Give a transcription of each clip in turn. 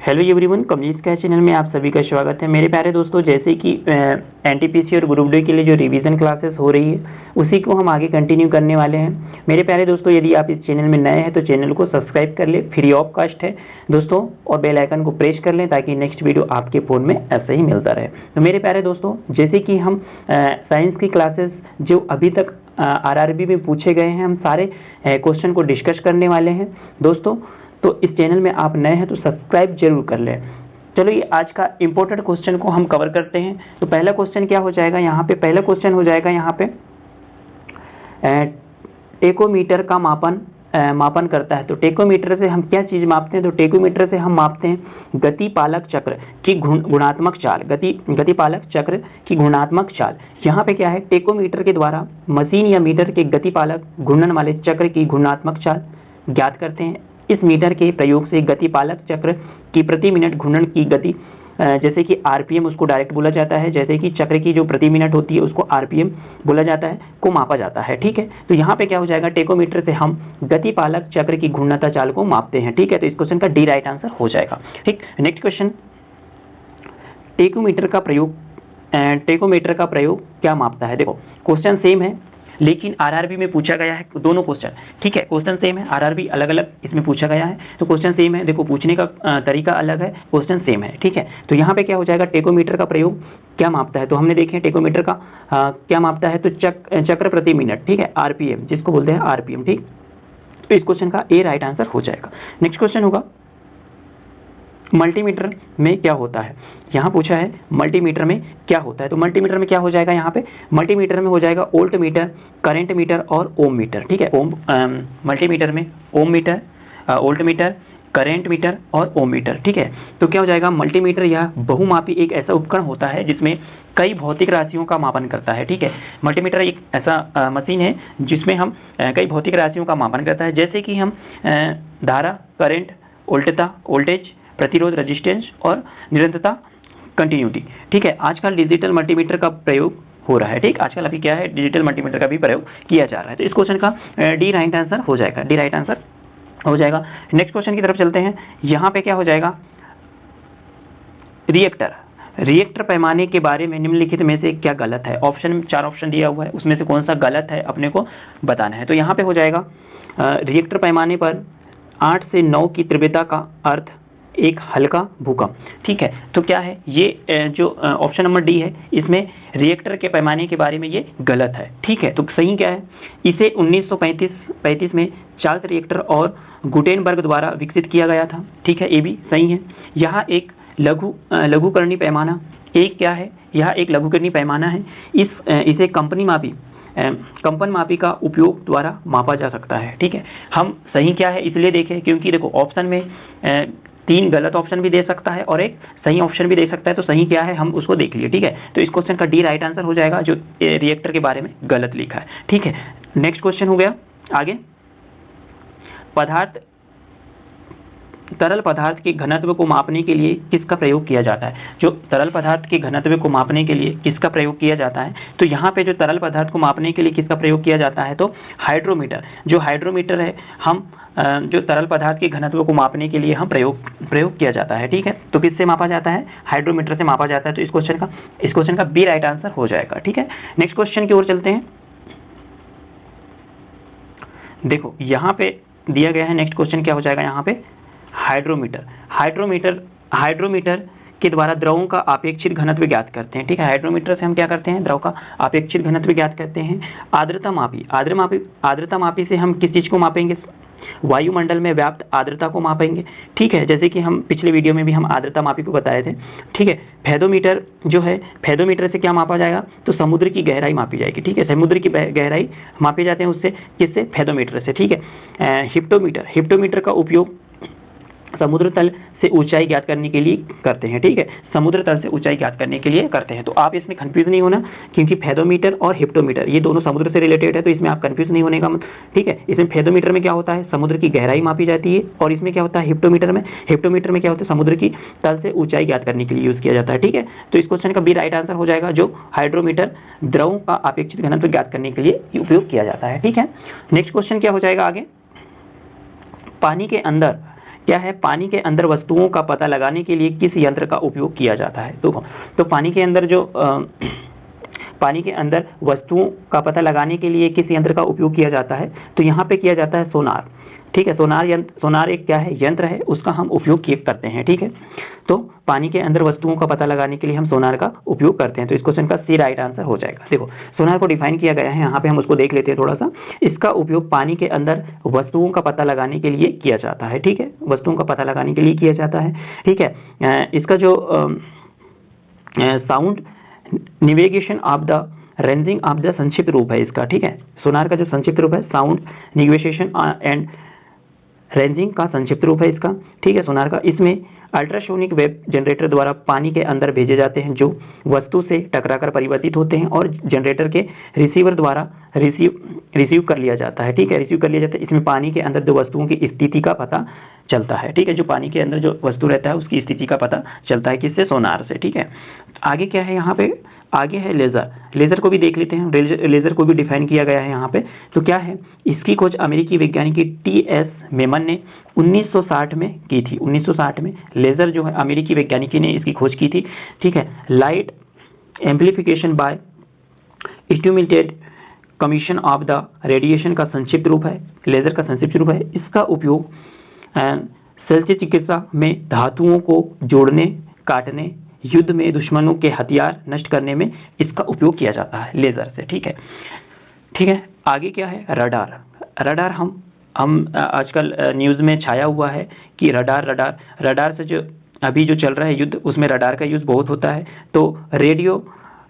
Hello everyone, Kamlesh का channel में आप सभी का स्वागत है। मेरे प्यारे दोस्तों, जैसे कि एनटीपीसी और ग्रुप डी के लिए जो रिवीजन क्लासेस हो रही है उसी को हम आगे कंटिन्यू करने वाले हैं। मेरे प्यारे दोस्तों, यदि आप इस चैनल में नए हैं तो चैनल को सब्सक्राइब कर ले, फ्री ऑफ कास्ट है दोस्तों, और बेल आइकन को प्रेस कर लें ताकि नेक्स्ट वीडियो आपके फ़ोन में ऐसे ही मिलता रहे। तो मेरे प्यारे दोस्तों, जैसे कि हम साइंस की क्लासेस जो अभी तक आरआरबी में पूछे गए हैं, हम सारे क्वेश्चन को डिस्कस करने वाले हैं दोस्तों। तो इस चैनल में आप नए हैं तो सब्सक्राइब जरूर कर लें। चलो, ये आज का इम्पोर्टेंट क्वेश्चन को हम कवर करते हैं। तो पहला क्वेश्चन क्या हो जाएगा यहाँ पे? पहला क्वेश्चन हो जाएगा यहाँ पे टेकोमीटर का मापन करता है। तो टेकोमीटर से हम क्या चीज़ मापते हैं? तो टेकोमीटर से हम मापते हैं गतिपालक चक्र की गुणात्मक चाल। गतिपालक चक्र की गुणात्मक चाल। यहाँ पे क्या है? टेकोमीटर के द्वारा मशीन या मीटर के गतिपालक घूर्णन वाले चक्र की गुणात्मक चाल ज्ञात करते हैं। इस मीटर के प्रयोग से गतिपालक चक्र की प्रति मिनट घूर्णन की गति, जैसे कि आरपीएम उसको डायरेक्ट बोला जाता है, जैसे कि चक्र की जो प्रति मिनट होती है उसको आरपीएम बोला जाता है, को मापा जाता है। ठीक है, तो यहाँ पे क्या हो जाएगा? टेकोमीटर से हम गतिपालक चक्र की घूर्णनता चाल को मापते हैं। ठीक है, तो इस क्वेश्चन का डी राइट आंसर हो जाएगा। ठीक, नेक्स्ट क्वेश्चन, टेकोमीटर का प्रयोग क्या मापता है? देखो, क्वेश्चन सेम है लेकिन आरआरबी में पूछा गया है दोनों क्वेश्चन। ठीक है, क्वेश्चन सेम है, आरआरबी अलग अलग इसमें पूछा गया है, तो क्वेश्चन सेम है। देखो, पूछने का तरीका अलग है, क्वेश्चन सेम है। ठीक है, तो यहाँ पे क्या हो जाएगा? टेकोमीटर का प्रयोग क्या मापता है? तो हमने देखे टेकोमीटर का क्या मापता है? तो चक्र प्रति मिनट। ठीक है, आरपीएम जिसको बोलते हैं आरपीएम। ठीक, तो इस क्वेश्चन का ए राइट आंसर हो जाएगा। नेक्स्ट क्वेश्चन होगा, मल्टीमीटर में क्या होता है? यहाँ पूछा है मल्टीमीटर में क्या होता है। तो मल्टीमीटर में क्या हो जाएगा? यहाँ पे मल्टीमीटर में हो जाएगा वोल्ट मीटर, करंट मीटर और ओम मीटर। ठीक है, मल्टीमीटर में ohm meter, volt meter, current meter और ओम मीटर। ठीक है, तो क्या हो जाएगा? मल्टीमीटर यह बहुमापी एक ऐसा उपकरण होता है जिसमें कई भौतिक राशियों का मापन करता है। ठीक है, मल्टीमीटर एक ऐसा मशीन है जिसमें हम कई भौतिक राशियों का मापन करता है, जैसे कि हम धारा, करंट, वोल्टेज, प्रतिरोध, रेजिस्टेंस और निरंतरता, कंटिन्यूटी। ठीक है, आजकल डिजिटल मल्टीमीटर का प्रयोग हो रहा है। ठीक, आजकल अभी क्या है? डिजिटल मल्टीमीटर का भी प्रयोग किया जा रहा है। तो इस क्वेश्चन का डी राइट आंसर हो जाएगा। डी राइट आंसर हो जाएगा। नेक्स्ट क्वेश्चन की तरफ चलते हैं। यहाँ पे क्या हो जाएगा? रिएक्टर पैमाने के बारे में निम्नलिखित में से क्या गलत है? ऑप्शन, 4 ऑप्शन दिया हुआ है, उसमें से कौन सा गलत है अपने को बताना है। तो यहाँ पे हो जाएगा रिएक्टर पैमाने पर 8 से 9 की तीव्रता का अर्थ एक हल्का भूकंप। ठीक है, तो क्या है ये जो ऑप्शन नंबर डी है, इसमें रिएक्टर के पैमाने के बारे में ये गलत है। ठीक है, तो सही क्या है? इसे 1935 में चार्ल्स रिएक्टर और गुटेनबर्ग द्वारा विकसित किया गया था। ठीक है, ये भी सही है। यहाँ एक लघुकरणी पैमाना, एक क्या है? यह एक लघुकरणी पैमाना है। इसे कंपन मापी का उपयोग द्वारा मापा जा सकता है। ठीक है, हम सही क्या है इसलिए देखें क्योंकि देखो, ऑप्शन में 3 गलत ऑप्शन भी दे सकता है और एक सही ऑप्शन भी दे सकता है, तो सही क्या है हम उसको देख लिए। ठीक है, तो इस क्वेश्चन का डी राइट आंसर हो जाएगा जो रिएक्टर के बारे में गलत लिखा है। ठीक है, नेक्स्ट क्वेश्चन हो गया आगे, तरल पदार्थ के घनत्व को मापने के लिए किसका प्रयोग किया जाता है? जो तरल पदार्थ के घनत्व को मापने के लिए किसका प्रयोग किया जाता है? तो यहाँ पे जो तरल पदार्थ को मापने के लिए किसका प्रयोग किया जाता है? तो हाइड्रोमीटर। जो हाइड्रोमीटर है, हम जो तरल पदार्थ के घनत्व को मापने के लिए हम प्रयोग किया जाता है। ठीक है, तो किससे मापा जाता है? हाइड्रोमीटर से मापा जाता है। तो इस क्वेश्चन का बी राइट आंसर हो जाएगा। ठीक है, नेक्स्ट क्वेश्चन की ओर चलते हैं। देखो, यहाँ पे दिया गया है, नेक्स्ट क्वेश्चन क्या हो जाएगा? यहाँ पे हाइड्रोमीटर के द्वारा द्रवों का अपेक्षित घनत्व ज्ञात करते हैं। ठीक है, हाइड्रोमीटर से हम क्या करते हैं? द्रव का अपेक्षित घनत्व ज्ञात करते हैं। आर्द्रता मापी से हम किस चीज को मापेंगे? वायुमंडल में व्याप्त आर्द्रता को मापेंगे। ठीक है, जैसे कि हम पिछले वीडियो में भी हम आर्द्रता मापी को बताए थे। ठीक है, फेदोमीटर जो है, फेदोमीटर से क्या मापा जाएगा? तो समुद्र की गहराई मापी जाएगी। ठीक है, समुद्र की गहराई मापे जाते हैं उससे, किससे? फेदोमीटर से। ठीक है, हिप्टोमीटर का उपयोग समुद्र तल से ऊंचाई ज्ञात करने के लिए करते हैं। ठीक है, समुद्र तल से ऊंचाई ज्ञात करने के लिए करते हैं। तो आप इसमें कंफ्यूज नहीं होना, क्योंकि फेदोमीटर और हिप्टोमीटर ये दोनों समुद्र से रिलेटेड है, तो इसमें आप कंफ्यूज नहीं होने का। ठीक है, इसमें फेदोमीटर में क्या होता है? समुद्र की गहराई मापी जाती है, और इसमें क्या होता है? हिप्टोमीटर में क्या होता है? समुद्र की तल से ऊंचाई ज्ञात करने के लिए यूज किया जाता है। ठीक है, तो इस क्वेश्चन का बी राइट आंसर हो जाएगा, जो हाइड्रोमीटर द्रवों का अपेक्षित घनत्व ज्ञात करने के लिए उपयोग किया जाता है। ठीक है, नेक्स्ट क्वेश्चन क्या हो जाएगा आगे? पानी के अंदर क्या है, पानी के अंदर वस्तुओं का पता लगाने के लिए किस यंत्र का उपयोग किया जाता है। तो पानी के अंदर जो पानी के अंदर वस्तुओं का पता लगाने के लिए किस यंत्र का उपयोग किया जाता है, तो यहाँ पे किया जाता है सोनार। ठीक है, सोनार एक क्या है, यंत्र है, उसका हम उपयोग करते हैं। ठीक है, तो पानी के अंदर वस्तुओं का पता लगाने के लिए हम सोनार का उपयोग करते हैं। तो इस क्वेश्चन का सी राइट आंसर हो जाएगा। देखो सोनार को डिफाइन किया गया है, यहाँ पे हम उसको देख लेते हैं थोड़ा सा। इसका उपयोग पानी के अंदर वस्तुओं का पता लगाने के लिए किया जाता है। ठीक है, वस्तुओं का पता लगाने के लिए किया जाता है। ठीक है, इसका जो sound navigation of the ranging of the संक्षिप्त रूप है इसका। ठीक है, सोनार का जो संक्षिप्त रूप है साउंड नेविगेशन एंड रेंजिंग का संक्षिप्त रूप है इसका। ठीक है, सोनार का। इसमें अल्ट्रासोनिक वेव जनरेटर द्वारा पानी के अंदर भेजे जाते हैं जो वस्तु से टकराकर परिवर्तित होते हैं और जनरेटर के रिसीवर द्वारा रिसीव कर लिया जाता है। ठीक है, रिसीव कर लिया जाता है। इसमें पानी के अंदर जो वस्तुओं की स्थिति का पता चलता है। ठीक है, जो पानी के अंदर जो वस्तु रहता है उसकी स्थिति का पता चलता है किससे, सोनार से। ठीक है, आगे क्या है, यहाँ पे आगे है लेज़र। लेज़र को भी देख लेते हैं, लेज़र को भी डिफाइन किया गया है यहाँ पे। तो क्या है, इसकी खोज अमेरिकी वैज्ञानिक टी.एस. मेमन ने 1960 में की थी। 1960 में लेज़र जो है अमेरिकी वैज्ञानिक ने इसकी खोज की थी। ठीक है, light amplification by stimulated commission of the radiation का संक्षिप्त रूप है, लेज़र का संक्षिप्त रूप है। इसका उपयोग शल्य चिकित्सा में धातुओं को जोड़ने, काटने, युद्ध में दुश्मनों के हथियार नष्ट करने में इसका उपयोग किया जाता है लेज़र से। ठीक है, आगे क्या है, रडार। रडार हम आजकल न्यूज़ में छाया हुआ है कि रडार से जो अभी जो चल रहा है युद्ध, उसमें रडार का यूज़ बहुत होता है। तो रेडियो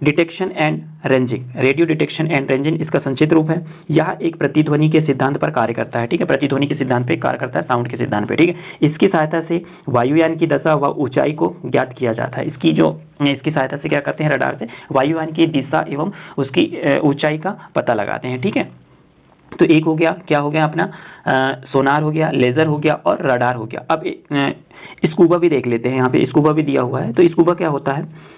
डिटेक्शन एंड रेंजिंग इसका संक्षिप्त रूप है। यह एक प्रतिध्वनि के सिद्धांत पर कार्य करता है। ठीक है, प्रतिध्वनि के सिद्धांत पे कार्य करता है, साउंड के सिद्धांत पे। ठीक है, इसकी सहायता से वायुयान की दशा व ऊंचाई को ज्ञात किया जाता है। इसकी सहायता से क्या करते हैं, रडार से वायुयान की दिशा एवं उसकी ऊंचाई का पता लगाते हैं। ठीक है, तो एक हो गया, क्या हो गया अपना, सोनार हो गया, लेज़र हो गया और रडार हो गया। अब स्कूबा भी देख लेते हैं। यहाँ पे स्कूबा भी दिया हुआ है। तो स्कूबा क्या होता है,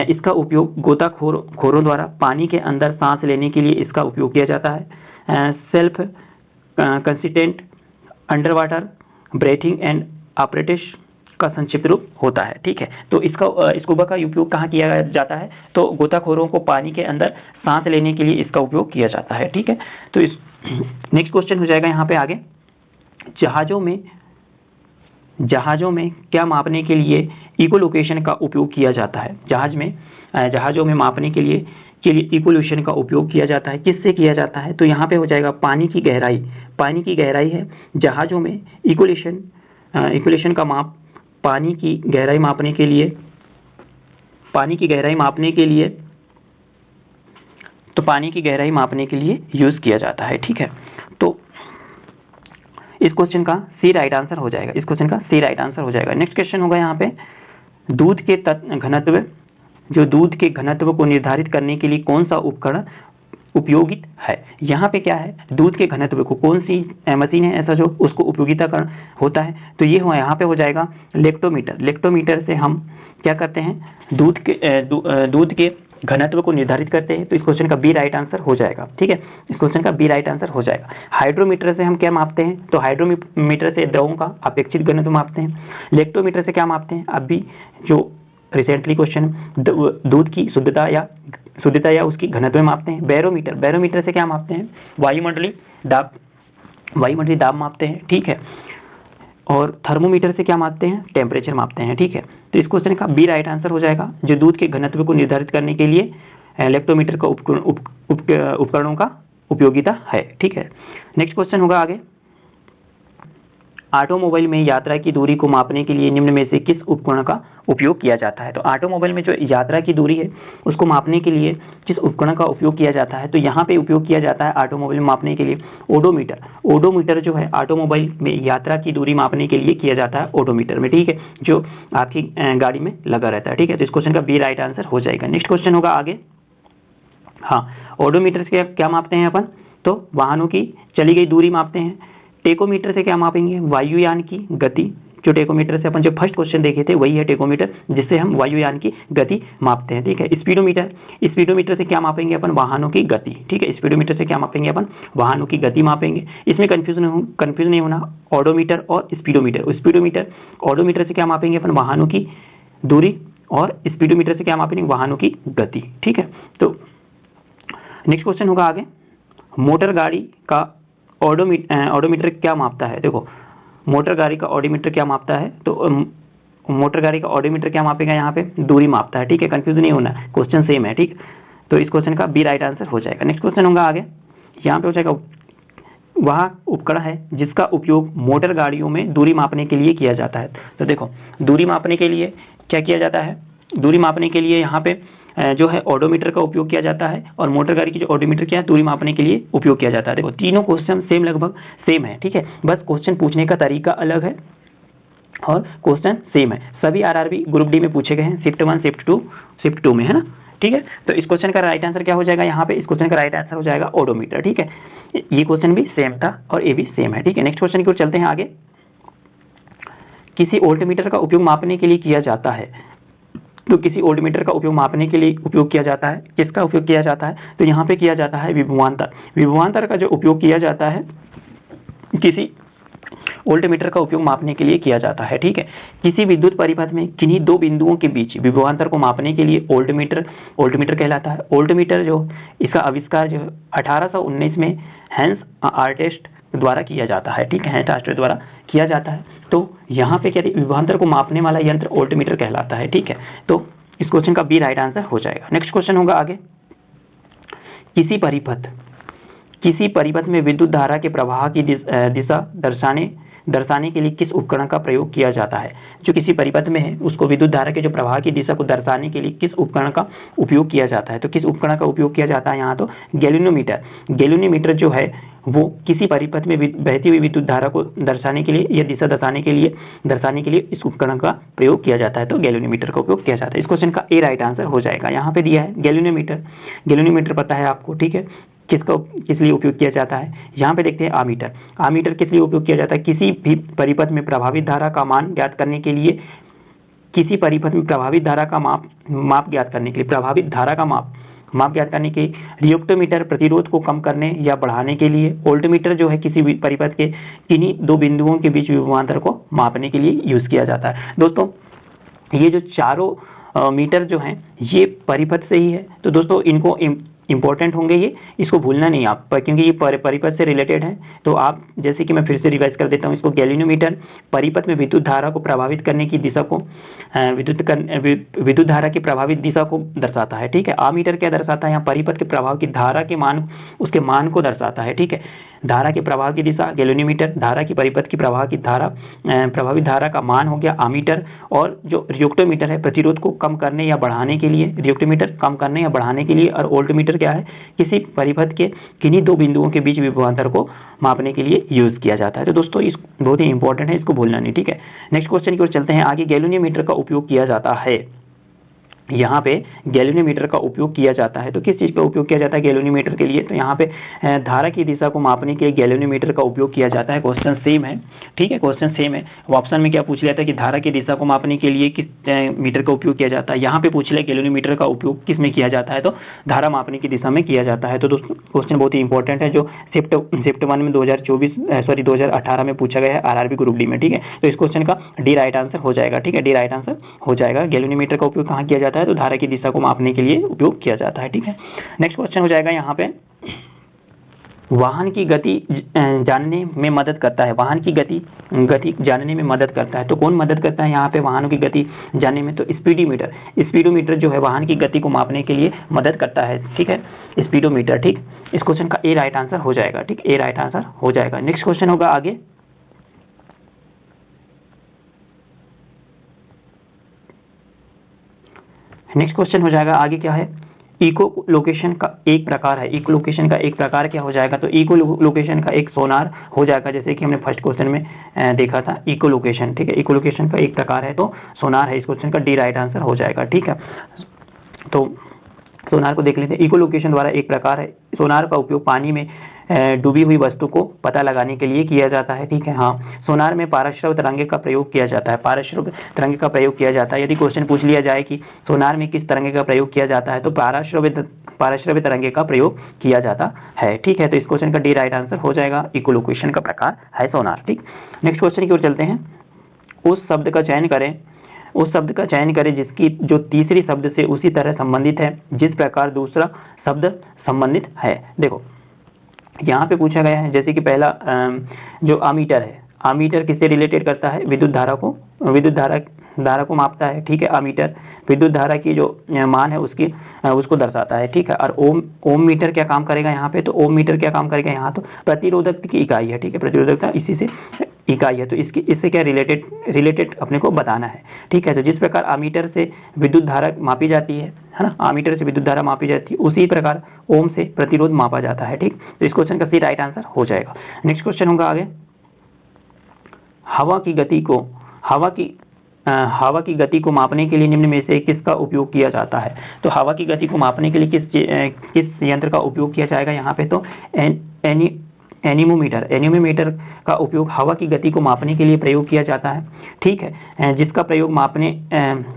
इसका उपयोग गोताखोरों द्वारा पानी के अंदर सांस लेने के लिए इसका उपयोग किया जाता है। Self consistent under water breathing and apparatus का संक्षिप्त रूप होता है। ठीक है, तो इसका स्कूबा का उपयोग कहाँ किया जाता है, तो गोताखोरों को पानी के अंदर सांस लेने के लिए इसका उपयोग किया जाता है। ठीक है, तो नेक्स्ट क्वेश्चन हो जाएगा यहाँ पे आगे, जहाज़ों में क्या मापने के लिए इकोलोकेशन का उपयोग किया जाता है। जहाज़ों में मापने के लिए इकोलोकेशन का उपयोग किया जाता है। किससे किया जाता है, तो यहाँ पे हो जाएगा पानी की गहराई है। जहाज़ों में इकोलेशन का माप पानी की गहराई मापने के लिए तो पानी की गहराई मापने के लिए यूज़ किया जाता है। ठीक है, तो इस क्वेश्चन का सी राइट आंसर हो जाएगा। नेक्स्ट क्वेश्चन होगा यहाँ पे, दूध के घनत्व को निर्धारित करने के लिए कौन सा उपकरण उपयोगित है। यहाँ पे क्या है, दूध के घनत्व को कौन सी मशीन है ऐसा जो उसको उपयोगिता करण होता है, तो ये हुआ यहाँ पे हो जाएगा लेक्टोमीटर से हम क्या करते हैं, दूध के घनत्व को निर्धारित करते हैं। तो इस क्वेश्चन का बी राइट आंसर हो जाएगा। ठीक है, इस क्वेश्चन का बी राइट आंसर हो जाएगा। हाइड्रोमीटर से हम क्या मापते हैं, तो हाइड्रोमीटर से द्रवों का अपेक्षित घनत्व मापते हैं। लेक्टोमीटर से क्या मापते हैं, अभी जो रिसेंटली क्वेश्चन दूध की शुद्धता या उसकी घनत्व मापते हैं। बैरोमीटर से क्या मापते हैं, वायुमंडलीय दाब मापते हैं। ठीक है, और थर्मोमीटर से क्या मापते हैं, टेम्परेचर मापते हैं। ठीक है, तो इस क्वेश्चन का बी राइट आंसर हो जाएगा, जो दूध के घनत्व को निर्धारित करने के लिए लेक्टोमीटर का उपकरणों का उपयोगिता है। ठीक है, नेक्स्ट क्वेश्चन होगा आगे, ऑटोमोबाइल में यात्रा की दूरी को मापने के लिए निम्न में से किस उपकरण का उपयोग किया जाता है। तो ऑटोमोबाइल में जो यात्रा की दूरी है उसको मापने के लिए किस उपकरण का उपयोग किया जाता है, तो यहाँ पे उपयोग किया जाता है ऑटोमोबाइल में मापने के लिए ओडोमीटर जो है ऑटोमोबाइल में यात्रा की दूरी मापने के लिए किया जाता है ओडोमीटर में। ठीक है, जो आपकी गाड़ी में लगा रहता है। ठीक है, तो इस क्वेश्चन का बी राइट आंसर हो जाएगा। नेक्स्ट क्वेश्चन होगा आगे, हाँ, ओडोमीटर से क्या मापते हैं अपन, तो वाहनों की चली गई दूरी मापते हैं। टेकोमीटर से क्या मापेंगे, वायुयान की गति जो टेकोमीटर से अपन जो फर्स्ट क्वेश्चन देखे थे वही है टेकोमीटर, जिससे हम वायुयान की गति मापते हैं। ठीक है, स्पीडोमीटर, स्पीडोमीटर से क्या मापेंगे अपन? वाहनों की गति। ठीक है, स्पीडोमीटर से क्या मापेंगे अपन? वाहनों की गति मापेंगे। इसमें कंफ्यूज नहीं होना, ऑडोमीटर और स्पीडोमीटर। स्पीडोमीटर, ऑडोमीटर से क्या मापेंगे अपन? वाहनों की दूरी, और स्पीडोमीटर से क्या मापेंगे? वाहनों की गति। ठीक है, तो नेक्स्ट क्वेश्चन होगा आगे, मोटर गाड़ी का ऑडोमीटर क्या मापता है? देखो, मोटर गाड़ी का ऑडोमीटर क्या मापता है? तो मोटर गाड़ी का ऑडोमीटर क्या मापेगा? यहाँ पे दूरी मापता है। ठीक है, कंफ्यूज नहीं होना, क्वेश्चन सेम है। ठीक, तो इस क्वेश्चन का बी राइट आंसर हो जाएगा। नेक्स्ट क्वेश्चन होगा आगे, यहाँ पे हो जाएगा, वह उपकरण है जिसका उपयोग मोटर गाड़ियों में दूरी मापने के लिए किया जाता है। तो देखो, दूरी मापने के लिए क्या किया जाता है? दूरी मापने के लिए यहाँ पे जो है ऑडोमीटर का उपयोग किया जाता है, और मोटर गाड़ी की जो ऑडोमीटर क्या है? दूरी मापने के लिए उपयोग किया जाता है। देखो, तीनों क्वेश्चन सेम, लगभग सेम है। ठीक है, बस क्वेश्चन पूछने का तरीका अलग है और क्वेश्चन सेम है। सभी आरआरबी ग्रुप डी में पूछे गए हैं, शिफ्ट 1, शिफ्ट 2, शिफ्ट 2 में, है ना। ठीक है, तो इस क्वेश्चन का राइट आंसर क्या हो जाएगा? यहाँ पे इस क्वेश्चन का राइट आंसर हो जाएगा ऑडोमीटर। ठीक है, ये क्वेश्चन भी सेम था और ये भी सेम है। ठीक है, नेक्स्ट क्वेश्चन की ओर चलते हैं आगे। किसी वोल्टमीटर का उपयोग मापने के लिए किया जाता है, तो किसी वोल्टमीटर का उपयोग मापने के लिए उपयोग किया जाता है, किसका उपयोग किया जाता है? तो यहाँ पे किया जाता है विभवांतर। विभवांतर का जो उपयोग किया जाता है किसी वोल्टमीटर का उपयोग मापने के लिए किया जाता है। ठीक है, किसी विद्युत परिपथ में किन्हीं दो बिंदुओं के बीच विभवांतर को मापने के लिए वोल्टमीटर कहलाता है। वोल्टमीटर जो, इसका आविष्कार जो 1819 में हैंस आर्टेस्ट द्वारा किया जाता है। ठीक है, हैंस आर्टेस्ट द्वारा किया जाता है। तो यहाँ पे क्या, विभवांतर को मापने वाला यंत्र वोल्टमीटर कहलाता है। ठीक है, तो इस क्वेश्चन का बी राइट आंसर हो जाएगा। नेक्स्ट क्वेश्चन होगा आगे, किसी परिपथ में विद्युत धारा के प्रवाह की दिशा दर्शाने के लिए किस उपकरण का प्रयोग किया जाता है? जो किसी परिपथ में है उसको विद्युत धारा के जो प्रवाह की दिशा को दर्शाने के लिए किस उपकरण का उपयोग किया जाता है? तो किस उपकरण का उपयोग किया जाता है यहाँ? तो गैल्वेनोमीटर। गैल्वेनोमीटर जो है वो किसी परिपथ में बहती हुई विद्युत धारा को दर्शाने के लिए या दिशा दर्शाने के लिए इस उपकरण का प्रयोग किया जाता है। तो गैल्वेनोमीटर का उपयोग किया जाता है। इस क्वेश्चन का ए राइट आंसर हो जाएगा। यहाँ पे दिया है गैल्वेनोमीटर। गैल्वेनोमीटर पता है आपको। ठीक है, किस लिए उपयोग किया जाता है? यहाँ पे देखते हैं आमीटर। आमीटर किस लिए उपयोग किया जाता है? किसी भी परिपथ में प्रभावित धारा का मान ज्ञात करने के लिए, किसी परिपथ में प्रभावित धारा का माप ज्ञात करने के लिए, प्रभावित धारा का माप ज्ञात करने के। रियोक्टोमीटर प्रतिरोध को कम करने या बढ़ाने के लिए। वोल्टमीटर जो है किसी भी परिपथ के किन्हीं दो बिंदुओं के बीच विभवांतर को मापने के लिए यूज किया जाता है। दोस्तों, ये जो चारों मीटर जो हैं ये परिपथ से ही है, तो दोस्तों इनको इंपॉर्टेंट होंगे ये, इसको भूलना नहीं आप, क्योंकि ये परिपथ से रिलेटेड है। तो आप, जैसे कि मैं फिर से रिवाइज कर देता हूँ इसको, गैल्वेनोमीटर परिपथ में विद्युत धारा को प्रभावित करने की दिशा को, विद्युत धारा की प्रभावित दिशा को दर्शाता है। ठीक है, आमीटर क्या दर्शाता है? यहाँ परिपथ के प्रभाव की धारा के मान, उसके मान को दर्शाता है। ठीक है, धारा के प्रवाह की दिशा गैल्वेनोमीटर, धारा की परिपथ की प्रवाह की धारा, प्रभावित धारा का मान हो गया आमीटर, और जो रियोक्टोमीटर है प्रतिरोध को कम करने या बढ़ाने के लिए, रियोक्टोमीटर कम करने या बढ़ाने के लिए, और वोल्टमीटर क्या है? किसी परिपथ के किन्हीं दो बिंदुओं के बीच विभवांतर को मापने के लिए यूज किया जाता है। तो दोस्तों इस बहुत ही इंपॉर्टेंट है, इसको भूलना नहीं। ठीक है, नेक्स्ट क्वेश्चन की ओर चलते हैं आगे। गैल्वेनोमीटर का उपयोग किया जाता है, यहाँ पे गैल्वेनोमीटर का उपयोग किया जाता है। तो किस चीज़ का उपयोग किया जाता है गैल्वेनोमीटर के लिए? तो यहाँ पे धारा की दिशा को मापने के लिए गैल्वेनोमीटर का उपयोग किया जाता है। क्वेश्चन सेम है। ठीक है, क्वेश्चन सेम है। ऑप्शन में क्या पूछ लिया था कि धारा की दिशा को मापने के लिए किस मीटर का उपयोग किया जाता है। यहाँ पे पूछ लिया गैल्वेनोमीटर का उपयोग किस में किया जाता है? तो धारा मापने की दिशा में किया जाता है। तो दोस्तों क्वेश्चन बहुत ही इंपॉर्टेंट है, जो शिफ्ट 1 में 2018 में पूछा गया है आरआरबी ग्रुप डी में। ठीक है, तो इस क्वेश्चन का डी राइट आंसर हो जाएगा। ठीक है, डी राइट आंसर हो जाएगा। गैल्वेनोमीटर का उपयोग कहाँ किया जाता है? तो धारा की दिशा को मापने के लिए उपयोग किया जाता है। ठीक है, नेक्स्ट क्वेश्चन हो जाएगा यहाँ पे, वाहन की गति जानने में मदद करता है। वाहन की गति जानने में मदद करता है। तो कौन मदद करता है यहाँ पे वाहनों की गति जानने में? तो स्पीडोमीटर। स्पीडोमीटर जो है वाहन की गति को मापने के लिए मदद करता है। ठीक है, स्पीडोमीटर। ठीक, इस क्वेश्चन का ए राइट आंसर हो जाएगा। ठीक, ए राइट आंसर हो जाएगा। नेक्स्ट क्वेश्चन होगा आगे, नेक्स्ट क्वेश्चन हो जाएगा आगे क्या है? इको लोकेशन का एक प्रकार है। इको लोकेशन का एक प्रकार क्या हो जाएगा? तो इको लोकेशन का एक सोनार हो जाएगा, जैसे कि हमने फर्स्ट क्वेश्चन में देखा था इको लोकेशन। ठीक है, इको लोकेशन का एक प्रकार है तो सोनार है। इस क्वेश्चन का डी राइट आंसर हो जाएगा। ठीक है, तो सोनार को देख लेते हैं। इको लोकेशन द्वारा एक प्रकार है। सोनार का उपयोग पानी में डूबी हुई वस्तु को पता लगाने के लिए किया जाता है। ठीक है, हाँ, सोनार में पाराश्रव्य तरंगे का प्रयोग किया जाता है, पाराश्रव्य तरंगे का प्रयोग किया जाता है। यदि क्वेश्चन पूछ लिया जाए कि सोनार में किस तरंगे का प्रयोग किया जाता है, तो पाराश्रव्य तरंगे का प्रयोग किया जाता है। ठीक है, तो इस क्वेश्चन का डी राइट आंसर हो जाएगा। इकोलोकेशन का प्रकार है सोनार। ठीक, नेक्स्ट क्वेश्चन की ओर चलते हैं। उस शब्द का चयन करें जिसकी जो तीसरी शब्द से उसी तरह संबंधित है जिस प्रकार दूसरा शब्द संबंधित है। देखो यहाँ पे पूछा गया है, जैसे कि पहला जो अमीटर है, अमीटर किससे रिलेटेड करता है, विद्युत धारा को मापता है। ठीक है, अमीटर विद्युत धारा की जो मान है उसको दर्शाता है। ठीक है, और ओम मीटर क्या काम करेगा यहाँ पे, तो ओम मीटर क्या काम करेगा यहाँ, तो प्रतिरोधक की इकाई है। ठीक है, प्रतिरोधकता इसी से इकाई है, तो इससे क्या रिलेटेड अपने को बताना है। ठीक है, तो जिस प्रकार अमीटर से विद्युत धारा मापी जाती है ना, अमीटर से विद्युत धारा मापी जाती है, उसी प्रकार ओम से प्रतिरोध मापा जाता है। ठीक, तो इस क्वेश्चन का सी राइट आंसर हो जाएगा। नेक्स्ट क्वेश्चन होगा आगे, हवा की गति को मापने के लिए निम्न में से किसका उपयोग किया जाता है। तो हवा की गति को मापने के लिए किस यंत्र का उपयोग किया जाएगा यहाँ पे, तो एनीमोमीटर का उपयोग हवा की गति को मापने के लिए प्रयोग किया जाता है। ठीक है, जिसका प्रयोग मापने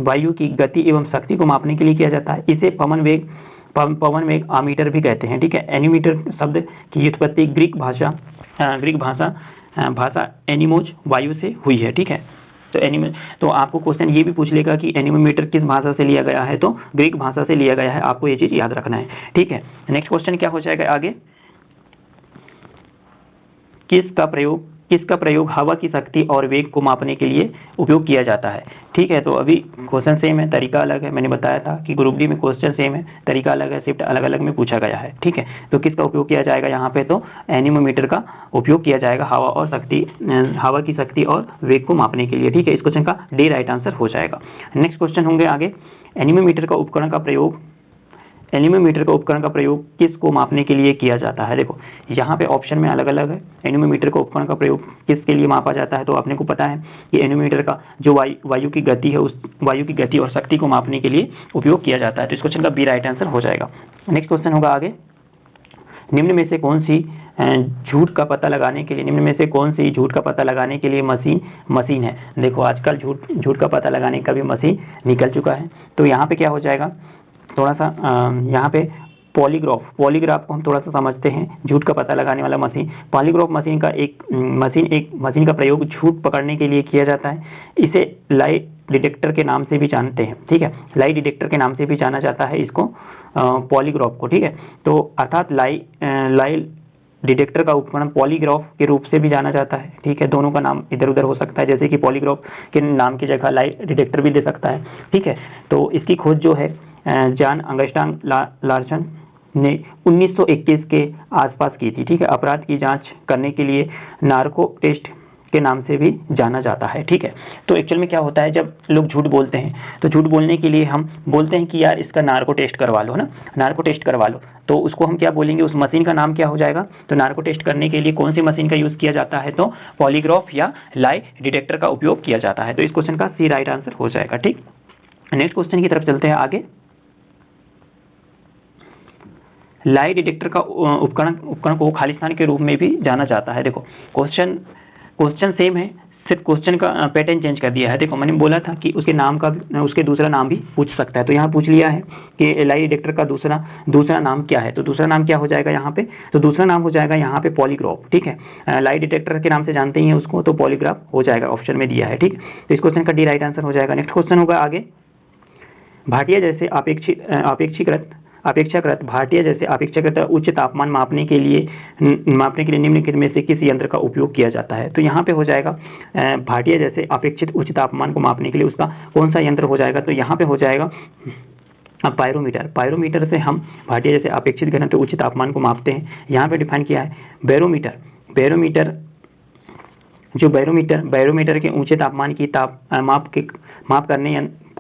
वायु की गति एवं शक्ति को मापने के लिए किया जाता है। इसे पवन वेग आमीटर भी कहते हैं। ठीक है, एनीमीटर शब्द की उत्पत्ति ग्रीक भाषा एनीमोज वायु से हुई है। ठीक है, तो आपको क्वेश्चन ये भी पूछ लेगा कि एनीमोमीटर किस भाषा से लिया गया है, तो ग्रीक भाषा से लिया गया है। आपको ये चीज याद रखना है। ठीक है, नेक्स्ट क्वेश्चन क्या हो जाएगा आगे, किसका प्रयोग हवा की शक्ति और वेग को मापने के लिए उपयोग किया जाता है। ठीक है, तो अभी क्वेश्चन सेम है, तरीका अलग है। मैंने बताया था कि ग्रुप डी में क्वेश्चन सेम है, तरीका अलग है, शिफ्ट अलग अलग में पूछा गया है। ठीक है, तो किसका उपयोग किया जाएगा यहाँ पे, तो एनीमोमीटर का उपयोग किया जाएगा हवा की शक्ति और वेग को मापने के लिए। ठीक है, इस क्वेश्चन का डी राइट आंसर हो जाएगा। नेक्स्ट क्वेश्चन होंगे आगे, एनीमोमीटर का उपकरण का प्रयोग किसको मापने के लिए किया जाता है। देखो यहाँ पे ऑप्शन में अलग अलग है। एनीमोमीटर का उपकरण का प्रयोग किसके लिए मापा जाता है, तो आपने को पता है कि एनीमोमीटर का जो वायु की गति है, उस वायु की गति और शक्ति को मापने के लिए उपयोग किया जाता है। तो इस क्वेश्चन का बी राइट आंसर हो जाएगा। नेक्स्ट क्वेश्चन होगा आगे, निम्न में से कौन सी झूठ का पता लगाने के लिए मशीन है। देखो आजकल झूठ का पता लगाने का भी मशीन निकल चुका है। तो यहाँ पे क्या हो जाएगा, थोड़ा सा यहाँ पे पॉलीग्राफ को हम थोड़ा सा समझते हैं। झूठ का पता लगाने वाला मशीन, पॉलीग्राफ मशीन का प्रयोग झूठ पकड़ने के लिए किया जाता है। इसे लाई डिटेक्टर के नाम से भी जानते हैं। ठीक है, लाई डिटेक्टर के नाम से भी जाना जाता है इसको, पॉलीग्राफ को। ठीक है, तो अर्थात लाई डिटेक्टर का उपकरण पॉलीग्राफ के रूप से भी जाना जाता है। ठीक है, दोनों का नाम इधर उधर हो सकता है, जैसे कि पॉलीग्राफ के नाम की जगह लाई डिटेक्टर भी दे सकता है। ठीक है, तो इसकी खोज जो है जॉन अंगस्ट्रॉम लार्सन ने 1921 के आसपास की थी। ठीक है, अपराध की जांच करने के लिए नार्को टेस्ट के नाम से भी जाना जाता है। ठीक है, तो एक्चुअल में क्या होता है, जब लोग झूठ बोलते हैं तो झूठ बोलने के लिए हम बोलते हैं कि यार इसका नार्को टेस्ट करवा लो, है ना, नार्को टेस्ट करवा लो। तो उसको हम क्या बोलेंगे, उस मशीन का नाम क्या हो जाएगा, तो नार्को टेस्ट करने के लिए कौन सी मशीन का यूज किया जाता है, तो पॉलीग्राफ या लाई डिटेक्टर का उपयोग किया जाता है। तो इस क्वेश्चन का सी राइट आंसर हो जाएगा। ठीक, नेक्स्ट क्वेश्चन की तरफ चलते हैं आगे। लाई डिटेक्टर का उपकरण को खालिस्तान के रूप में भी जाना जाता है। देखो क्वेश्चन सेम है, सिर्फ क्वेश्चन का पैटर्न चेंज कर दिया है। देखो मैंने बोला था कि उसके दूसरा नाम भी पूछ सकता है, तो यहाँ पूछ लिया है कि लाई डिटेक्टर का दूसरा नाम क्या है। तो दूसरा नाम क्या हो जाएगा यहाँ पे, तो दूसरा नाम हो जाएगा यहाँ पे पॉलीग्राफ। ठीक है, लाई डिटेक्टर के नाम से जानते ही हैं उसको, तो पॉलीग्राफ हो जाएगा, ऑप्शन में दिया है। ठीक, तो इस क्वेश्चन का डी राइट आंसर हो जाएगा। नेक्स्ट क्वेश्चन होगा आगे, भाटिया जैसे अपेक्षाकृत उच्च तापमान मापने के लिए निम्नलिखित में से किस यंत्र का उपयोग किया जाता है। तो यहाँ पे हो जाएगा भाटिया जैसे अपेक्षित उच्च तापमान को मापने के लिए उसका कौन सा यंत्र हो जाएगा, तो यहाँ पे हो जाएगा पायरोमीटर से हम भाटिया जैसे अपेक्षित घनत्व उच्च तापमान को मापते हैं। यहाँ पे डिफाइन किया है बैरोमीटर के ऊंचे तापमान की माप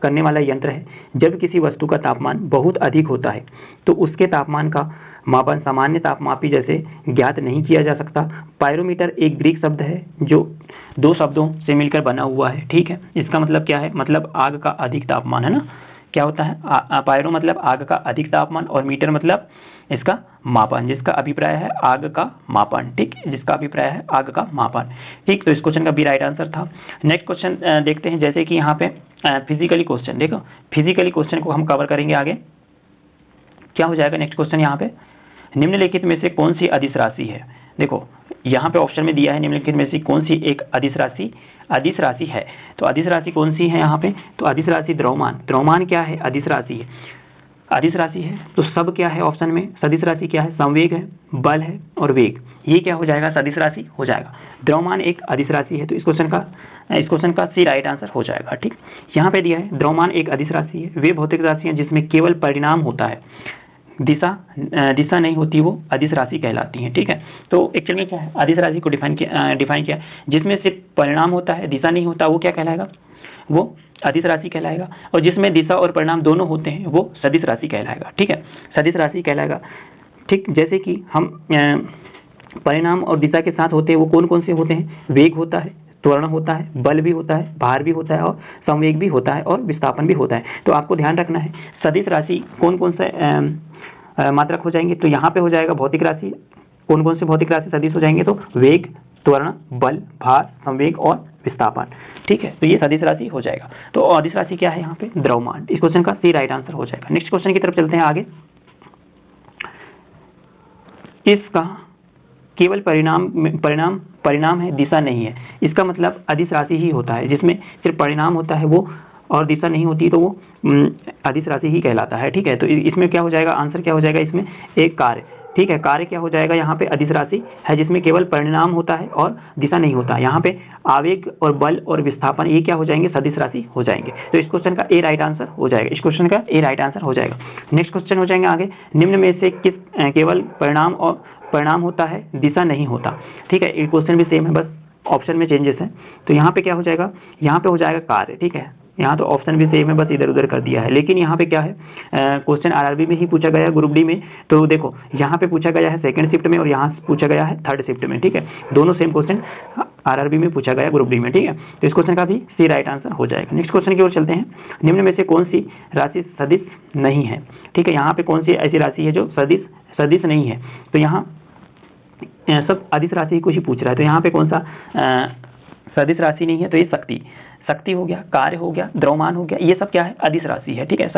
करने वाला यंत्र है। जब किसी वस्तु का तापमान बहुत अधिक होता है तो उसके तापमान का मापन सामान्य तापमापी जैसे ज्ञात नहीं किया जा सकता। पायरोमीटर एक ग्रीक शब्द है जो दो शब्दों से मिलकर बना हुआ है। ठीक है, इसका मतलब क्या है, मतलब आग का अधिक तापमान, है ना। क्या होता है, पायरो मतलब आग का अधिक तापमान और मीटर मतलब इसका मापन, जिसका अभिप्राय है आग का मापन, ठीक, जिसका अभिप्राय है आग का मापन, ठीक। तो इस क्वेश्चन का बी राइट आंसर था। नेक्स्ट क्वेश्चन देखते हैं, जैसे कि यहाँ पे फिजिकली क्वेश्चन, देखो फिजिकली क्वेश्चन को हम कवर करेंगे आगे। क्या हो जाएगा नेक्स्ट क्वेश्चन यहाँ पे, निम्नलिखित में से कौन सी अदिश राशि है। देखो यहाँ पे ऑप्शन में दिया है निम्नलिखित में से कौन सी एक अदिश राशि है। तो अदिश राशि कौन सी है यहाँ पे, तो अदिश राशि द्रव्यमान। द्रव्यमान क्या है, अदिश राशि है, अदिश राशि है। तो सब क्या है ऑप्शन में, सदिश राशि क्या है, संवेग है, बल है और वेग, ये क्या हो जाएगा, सदिश राशि हो जाएगा। द्रव्यमान एक अदिश राशि है, तो इस क्वेश्चन का सी राइट आंसर हो जाएगा, ठीक। यहाँ पे दिया है द्रव्यमान एक अदिश राशि है, वे भौतिक राशि है जिसमें केवल परिणाम होता है, दिशा नहीं होती, वो अदिश राशि कहलाती हैं, ठीक है। तो एक्चुअल में क्या है, अदिश राशि को डिफाइन किया जिसमें सिर्फ परिणाम होता है, दिशा नहीं होता, वो क्या कहलाएगा, वो अदिश राशि कहलाएगा। और जिसमें दिशा और परिणाम दोनों होते हैं वो सदिश राशि कहलाएगा, ठीक है, सदिश राशि कहलाएगा, ठीक। जैसे कि हम परिणाम और दिशा के साथ होते हैं वो कौन कौन से होते हैं, वेग होता है, त्वरण होता है, बल भी होता है, भार भी होता है और संवेग भी होता है और विस्थापन भी होता है। तो आपको ध्यान रखना है सदिश राशि कौन कौन से मात्रक हो जाएंगे। तो यहाँ पे हो जाएगा भौतिक राशि, कौन कौन से भौतिक राशि सदिश हो जाएंगे, तो वेग, त्वरण, बल, भार, संवेग और विस्थापन, ठीक है। तो ये सदिश राशि हो जाएगा। तो अदिश राशि क्या है यहाँ पे, द्रव्यमान। इस क्वेश्चन का सी राइट आंसर हो जाएगा। नेक्स्ट क्वेश्चन की तरफ चलते हैं आगे। इसका केवल परिणाम है, दिशा नहीं है। इसका मतलब अदिश राशि ही होता है, जिसमें सिर्फ परिणाम होता है वो और दिशा नहीं होती, तो वो अदिश राशि ही कहलाता है, ठीक है। तो इसमें क्या हो जाएगा, आंसर क्या हो जाएगा, इसमें एक कार्य, ठीक है, कार्य क्या हो जाएगा, यहाँ पे अदिश राशि है जिसमें केवल परिणाम होता है और दिशा नहीं होता। यहाँ पे आवेग और बल और विस्थापन ये क्या हो जाएंगे, सदिश राशि हो जाएंगे। तो इस क्वेश्चन का ए राइट आंसर हो जाएगा, इस क्वेश्चन का ए राइट आंसर हो जाएगा। नेक्स्ट क्वेश्चन हो जाएंगे आगे, निम्न में से किस केवल परिणाम होता है, दिशा नहीं होता, ठीक है। ये क्वेश्चन भी सेम है, बस ऑप्शन में चेंजेस है। तो यहाँ पे क्या हो जाएगा, यहाँ पे हो जाएगा कार्य, ठीक है। यहाँ तो ऑप्शन भी सेम है, बस इधर उधर कर दिया है। लेकिन यहाँ पे क्या है, क्वेश्चन आरआरबी में ही पूछा गया है, ग्रुप डी में। तो देखो यहाँ पे पूछा गया है सेकंड शिफ्ट में और यहाँ पूछा गया है थर्ड शिफ्ट में, ठीक है। दोनों सेम क्वेश्चन आरआरबी में पूछा गया ग्रुप डी में, ठीक है। तो इस क्वेश्चन का भी सी राइट आंसर हो जाएगा। नेक्स्ट क्वेश्चन की ओर चलते हैं, निम्न में से कौन सी राशि सदिश नहीं है, ठीक है। यहाँ पे कौन सी ऐसी राशि है जो सदिश नहीं है। तो यहाँ सब अदिश राशि को ही पूछ रहा है। तो यहाँ पे कौन सा सदिश राशि नहीं है, तो ये शक्ति हो गया, कार्य हो गया, द्रव्यमान हो गया, ये सब क्या है, अदिश राशि है, ठीक है।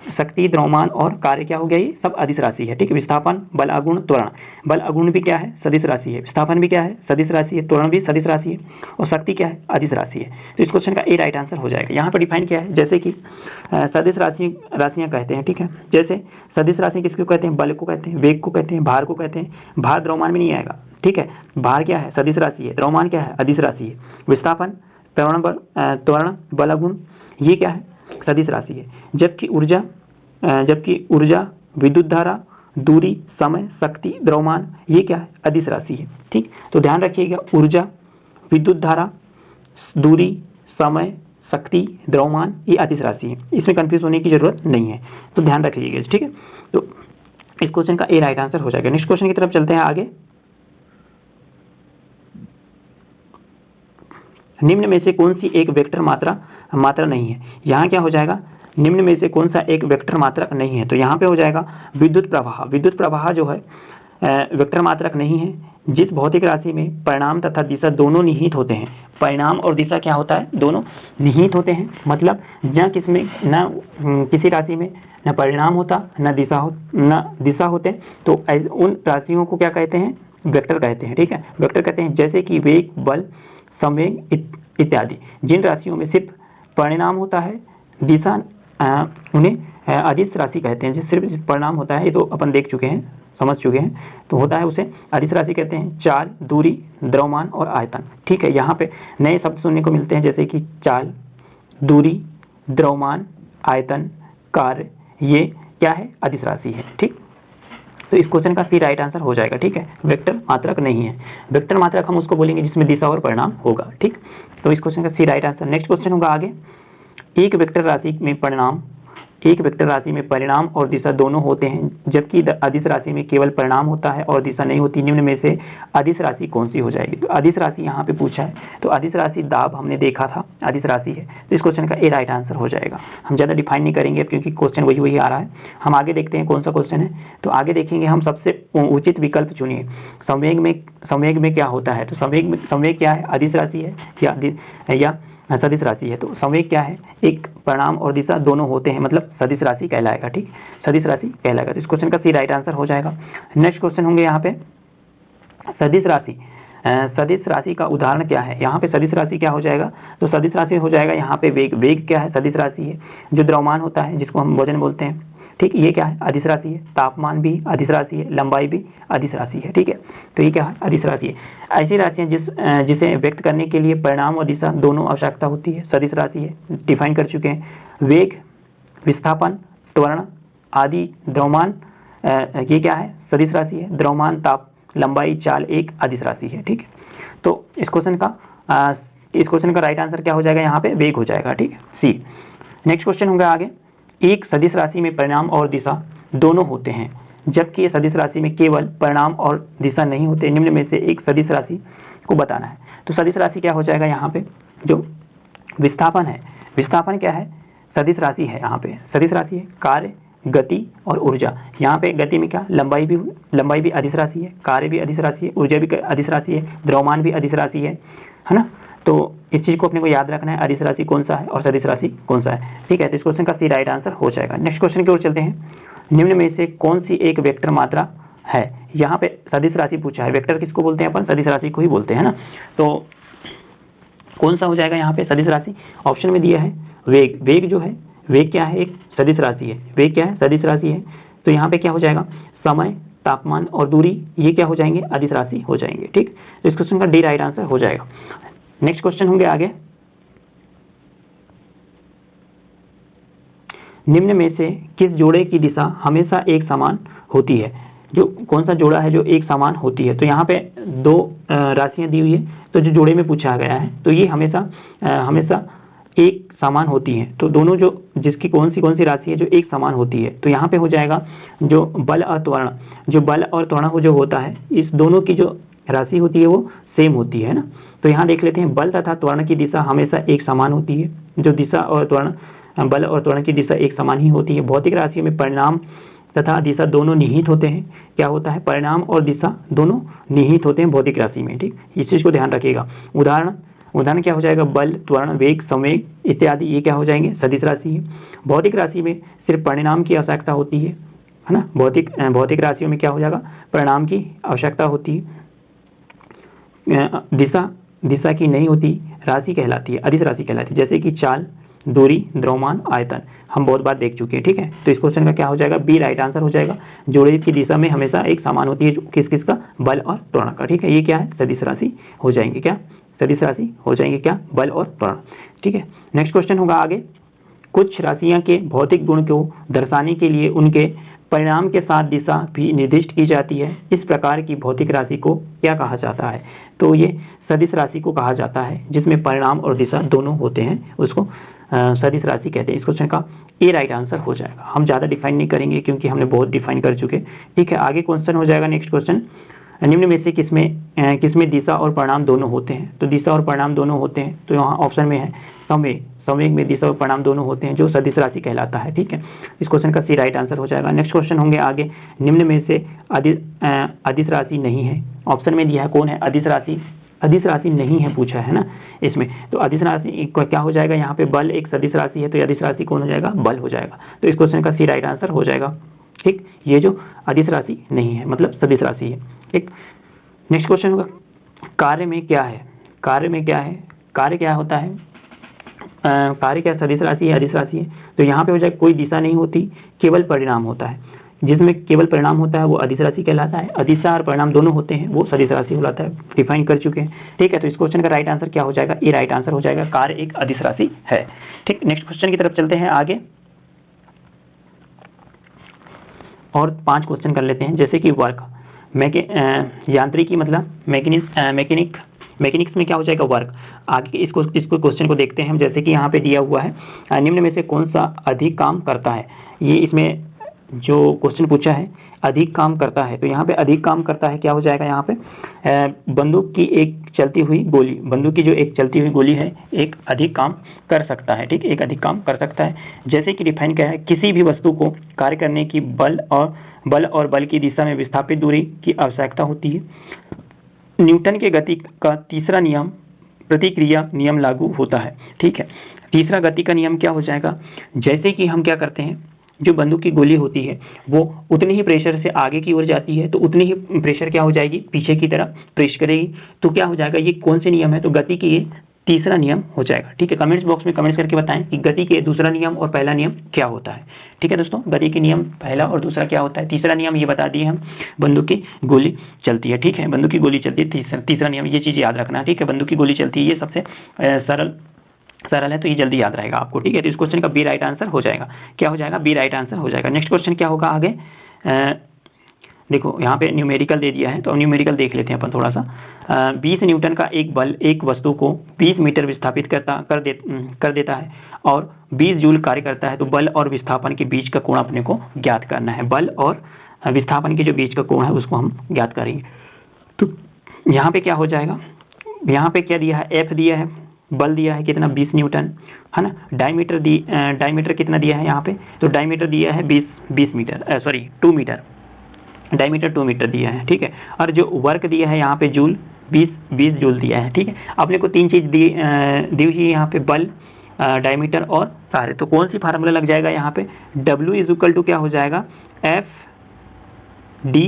शक्ति, द्रव्यमान और कार्य क्या हो गया, ये सब अदिश राशि है, ठीक है। विस्थापन, बल अगुण, त्वरण, बल अगुण भी क्या है, सदिश राशि है। विस्थापन भी क्या है, सदिश राशि है। त्वरण भी सदिश राशि है और शक्ति क्या है, अदिश राशि है। तो इस क्वेश्चन का ए राइट आंसर हो जाएगा। यहाँ पर डिफाइन किया है, जैसे कि सदिश राशियाँ कहते हैं, ठीक है। जैसे सदिश राशि किसको कहते हैं, बल को कहते हैं, वेग को कहते हैं, भार को कहते हैं। भार द्रव्यमान में नहीं आएगा, ठीक है। भार क्या है, सदिश राशि है। द्रव्यमान क्या है, अदिश राशि है। विस्थापन, त्वरण, बल अगुण, ये क्या है, सदिश राशि है। जबकि ऊर्जा, विद्युत धारा, दूरी, समय, शक्ति, द्रव्यमान, ये क्या है, अदिश राशि है, ठीक। तो ध्यान रखिएगा, ऊर्जा, विद्युत धारा, दूरी, समय, शक्ति, द्रव्यमान, ये अदिश राशि है। इसमें कंफ्यूज होने की जरूरत नहीं है, तो ध्यान रखिएगा, ठीक है। तो इस क्वेश्चन का ए राइट आंसर हो जाएगा। नेक्स्ट क्वेश्चन की तरफ चलते हैं आगे। निम्न में से कौन सी एक वेक्टर मात्रा नहीं है। यहाँ क्या हो जाएगा, निम्न में से कौन सा एक वेक्टर मात्रक नहीं है। तो यहाँ पे हो जाएगा विद्युत प्रवाह जो है वेक्टर मात्रक नहीं है। जिस भौतिक राशि में परिणाम तथा दिशा दोनों निहित होते हैं, परिणाम और दिशा क्या होता है, दोनों निहित होते हैं। मतलब न किसी राशि में न परिणाम होता न दिशा होते, तो उन राशियों को क्या कहते हैं, वेक्टर कहते हैं, ठीक है। वेक्टर कहते हैं जैसे कि वेग, बल, संवेग इत्यादि। जिन राशियों में सिर्फ परिणाम होता है, दिशा उन्हें अदिश राशि कहते हैं। जिस सिर्फ परिणाम होता है, ये तो अपन देख चुके हैं, समझ चुके हैं, तो होता है उसे अदिश राशि कहते हैं। चाल, दूरी, द्रव्यमान और आयतन, ठीक है। यहाँ पे नए शब्द सुनने को मिलते हैं, जैसे कि चाल, दूरी, द्रव्यमान, आयतन, कार्य, ये क्या है, अदिश राशि है, ठीक। तो इस क्वेश्चन का सी राइट आंसर हो जाएगा, ठीक है। वेक्टर मात्रक नहीं है। वेक्टर मात्रक हम उसको बोलेंगे जिसमें दिशा और परिणाम होगा, ठीक। तो इस क्वेश्चन का सी राइट आंसर। नेक्स्ट क्वेश्चन होगा आगे, एक वेक्टर राशि में परिणाम एक वेक्टर राशि में परिणाम और दिशा दोनों होते हैं, जबकि अदिश राशि में केवल परिणाम होता है और दिशा नहीं होती, निम्न में से अदिश राशि कौन सी हो जाएगी? तो अदिश राशि यहाँ पे पूछा है, तो अदिश राशि दाब हमने देखा था, अदिश राशि है, तो इस क्वेश्चन का ए राइट आंसर हो जाएगा। हम ज़्यादा डिफाइन नहीं करेंगे क्योंकि क्वेश्चन वही आ रहा है। हम आगे देखते हैं कौन सा क्वेश्चन है। तो आगे देखेंगे हम, सबसे उचित विकल्प चुनिए। संवेग में क्या होता है? तो संवेग क्या है? अदिश राशि है या सदिश राशि है। तो संवेग क्या है? एक परिणाम और दिशा दोनों होते हैं, मतलब सदिश राशि कहलाएगा। ठीक, सदिश राशि कहलाएगा। तो इस क्वेश्चन का सी राइट आंसर हो जाएगा। नेक्स्ट क्वेश्चन होंगे यहाँ पे सदिश राशि। सदिश राशि का उदाहरण क्या है? यहाँ पे सदिश राशि क्या हो जाएगा? तो सदिश राशि हो जाएगा यहाँ पे वेग। वेग क्या है? सदिश राशि है। जो द्रव्यमान होता है जिसको हम वजन बोलते हैं, ठीक, ये क्या है? अदिश राशि है। तापमान भी अदिश राशि है, लंबाई भी अदिश राशि है। ठीक है, तो ये क्या है? अदिश राशि है। ऐसी राशियाँ जिसे व्यक्त करने के लिए परिणाम और दिशा दोनों आवश्यकता होती है, सदिश राशि है, डिफाइन कर चुके हैं। वेग, विस्थापन, त्वरण आदि द्रव्यमान, ये क्या है? सदिश राशि है। द्रव्यमान, ताप, लंबाई, चाल एक अदिश राशि है। ठीक है, तो इस क्वेश्चन का राइट आंसर क्या हो जाएगा? यहाँ पे वेग हो जाएगा। ठीक है, सी। नेक्स्ट क्वेश्चन होगा आगे, एक सदिश राशि में परिणाम और दिशा दोनों होते हैं, जबकि ये सदिश राशि में केवल परिणाम और दिशा नहीं होते, निम्न में से एक सदिश राशि को बताना है। तो सदिश राशि क्या हो जाएगा? यहाँ पे जो विस्थापन है, विस्थापन क्या है? सदिश राशि है। यहाँ पे सदिश राशि है। कार्य, गति और ऊर्जा, यहाँ पे गति में क्या? लंबाई भी अदिश राशि है, कार्य भी अदिश राशि है, ऊर्जा भी अदिश राशि है, द्रव्यमान भी अदिश राशि है ना। तो इस चीज को अपने को याद रखना है, अदिश राशि कौन सा है और सदिश राशि कौन सा है। ठीक है, तो इस क्वेश्चन का सी राइट आंसर हो जाएगा। नेक्स्ट क्वेश्चन की ओर चलते हैं। निम्न में से कौन सी एक वेक्टर मात्रा है? यहाँ पे सदिश राशि पूछा है। वेक्टर किसको बोलते हैं? अपन सदिश राशि को ही बोलते हैं ना। तो कौन सा हो जाएगा यहाँ पे सदिश राशि? ऑप्शन में दिया है वेग। वेग जो है, वेग क्या है? एक सदिश राशि है। वेग क्या है? सदिश राशि है। तो यहाँ पे क्या हो जाएगा? समय, तापमान और दूरी, ये क्या हो जाएंगे? अदिश राशि हो जाएंगे। ठीक, तो इस क्वेश्चन का डी राइट आंसर हो जाएगा। नेक्स्ट क्वेश्चन होंगे आगे, निम्न में से किस जोड़े की दिशा हमेशा एक समान होती है? जो कौन सा जोड़ा है जो एक समान होती है? तो यहाँ पे दो राशियां दी हुई है, तो जो जोड़े में पूछा गया है तो ये हमेशा एक समान होती है। तो दोनों जो जिसकी कौन सी राशि है जो एक समान होती है, तो यहाँ पे हो जाएगा जो बल और त्वरण। जो बल और त्वरण जो होता है, इस दोनों की जो राशि होती है वो सेम होती है ना। तो यहाँ देख लेते हैं, बल तथा त्वरण की दिशा हमेशा एक समान होती है। जो दिशा और त्वरण, बल और त्वरण की दिशा एक समान ही होती है। भौतिक राशियों में परिणाम तथा दिशा दोनों निहित होते हैं। क्या होता है? परिणाम और दिशा दोनों निहित होते हैं भौतिक राशि में। ठीक, इस चीज को ध्यान रखिएगा। उदाहरण क्या हो जाएगा? बल, त्वरण, वेग, संवेग इत्यादि, ये क्या हो जाएंगे? सदिश राशि है। भौतिक राशि में सिर्फ परिणाम की आवश्यकता होती है ना। भौतिक राशियों में क्या हो जाएगा? परिणाम की आवश्यकता होती है। दिशा की नहीं होती, राशि कहलाती है, अदिश राशि कहलाती है। जैसे कि चाल, दूरी, द्रव्यमान, आयतन, हम बहुत बार देख चुके हैं। ठीक है, तो इस क्वेश्चन का क्या हो जाएगा? बी राइट आंसर हो जाएगा। जोड़े की दिशा में हमेशा एक समान होती है, किस का? बल और त्वरण का। ठीक है, ये क्या है? सदिश राशि हो जाएंगे। क्या सदिश राशि हो जाएंगे? क्या? बल और त्वरण। ठीक है, नेक्स्ट क्वेश्चन होगा आगे, कुछ राशियां के भौतिक गुण को दर्शाने के लिए उनके परिणाम के साथ दिशा भी निर्दिष्ट की जाती है। इस प्रकार की भौतिक राशि को क्या कहा जाता है? तो ये सदिश राशि को कहा जाता है, जिसमें परिणाम और दिशा दोनों होते हैं, उसको सदिश राशि कहते हैं। इस क्वेश्चन का ए राइट आंसर हो जाएगा। हम ज़्यादा डिफाइन नहीं करेंगे क्योंकि हमने बहुत डिफाइन कर चुके। ठीक है, आगे क्वेश्चन हो जाएगा। नेक्स्ट क्वेश्चन, निम्न में से किसमें दिशा और परिणाम दोनों होते हैं? तो दिशा और परिणाम दोनों होते हैं, तो यहाँ ऑप्शन में है संवेग में दिशा और परिणाम दोनों होते हैं, जो सदिश राशि कहलाता है। ठीक है, इस क्वेश्चन का सी राइट आंसर हो जाएगा। नेक्स्ट क्वेश्चन होंगे आगे, निम्न में से अदिश राशि नहीं है। ऑप्शन में दिया है कौन है? अदिश राशि। अदिश राशि नहीं है पूछा है ना इसमें। तो अदिश राशि क्या हो जाएगा? यहाँ पे बल एक सदिश राशि है, तो अदिश राशि कौन हो जाएगा? बल हो जाएगा। तो इस क्वेश्चन का सी राइट आंसर हो जाएगा। ठीक, ये जो अदिश राशि नहीं है मतलब सदिश राशि है। ठीक, नेक्स्ट क्वेश्चन होगा, कार्य में क्या है? कार्य में क्या है? कार्य क्या होता है? कार्य क्या सदिश राशि है, अदिश राशि है? तो यहाँ पे हो जाएगा कोई दिशा नहीं होती, केवल परिणाम होता है। जिसमें केवल परिणाम होता है वो अदिश राशि कहलाता है। अदिशा और परिणाम दोनों होते हैं, वो सदिश राशि कहलाता है। डिफाइन कर चुके हैं। ठीक है, तो इस क्वेश्चन का राइट आंसर क्या हो जाएगा? ये राइट आंसर हो जाएगा, कार्य एक अदिश राशि है। ठीक, नेक्स्ट क्वेश्चन की तरफ चलते हैं आगे और 5 क्वेश्चन कर लेते हैं। जैसे कि वर्क, यांत्रिकी मतलब मैकेनिक्स में क्या हो जाएगा? वर्क। आगे इसको क्वेश्चन को देखते हैं हम। जैसे कि यहाँ पे दिया हुआ है निम्न में से कौन सा अधिक काम करता है। ये इसमें जो क्वेश्चन पूछा है अधिक काम करता है, तो यहाँ पे अधिक काम करता है क्या हो जाएगा यहाँ पे बंदूक की एक चलती हुई गोली, बंदूक की जो एक चलती हुई गोली है एक अधिक काम कर सकता है। ठीक, एक अधिक काम कर सकता है। जैसे कि डिफाइन क्या है, किसी भी वस्तु को कार्य करने की बल और बल की दिशा में विस्थापित दूरी की आवश्यकता होती है। न्यूटन के गति का तीसरा नियम प्रतिक्रिया नियम लागू होता है। ठीक है, तीसरा गति का नियम क्या हो जाएगा, जैसे कि हम क्या करते हैं, जो बंदूक की गोली होती है वो उतनी ही प्रेशर से आगे की ओर जाती है, तो उतनी ही प्रेशर क्या हो जाएगी, पीछे की तरफ प्रेस करेगी। तो क्या हो जाएगा, ये कौन से नियम है, तो गति की ये तीसरा नियम हो जाएगा। ठीक है, कमेंट्स बॉक्स में कमेंट्स करके बताएं कि गति के दूसरा नियम और पहला नियम क्या होता है। ठीक है दोस्तों, गति के नियम पहला और दूसरा क्या होता है। तीसरा नियम ये बता दिए हम, बंदूक की गोली चलती है। ठीक है, बंदूक की गोली चलती है, तीसरा नियम ये चीज़ याद रखना है। ठीक है, बंदूक की गोली चलती है, ये सबसे सरल है, तो ये जल्दी याद रहेगा आपको। ठीक है, तो इस क्वेश्चन का बी राइट आंसर हो जाएगा। क्या हो जाएगा, बी राइट आंसर हो जाएगा। नेक्स्ट क्वेश्चन क्या होगा आगे, देखो यहाँ पे न्यूमेरिकल दे दिया है, तो न्यूमेरिकल देख लेते हैं अपन थोड़ा सा। 20 न्यूटन का एक बल एक वस्तु को 20 मीटर विस्थापित कर देता है और 20 जूल कार्य करता है, तो बल और विस्थापन के बीच का कोण अपने को ज्ञात करना है। बल और विस्थापन के जो बीच का कोण है उसको हम ज्ञात करेंगे। तो यहाँ पे क्या हो जाएगा, यहाँ पे क्या दिया है, एफ दिया है, बल दिया है कितना 20 न्यूटन, है ना। डायमीटर कितना दिया है यहाँ पे, तो डायमीटर दिया है 2 मीटर, डायमीटर 2 मीटर दिया है। ठीक है, और जो वर्क दिया है यहाँ पे जूल 20 जूल दिया है। ठीक है, अपने को 3 चीज़ दी हुई है यहाँ पे, बल, डायमीटर और सारे। तो कौन सी फार्मूला लग जाएगा यहाँ पे, W = क्या हो जाएगा, FD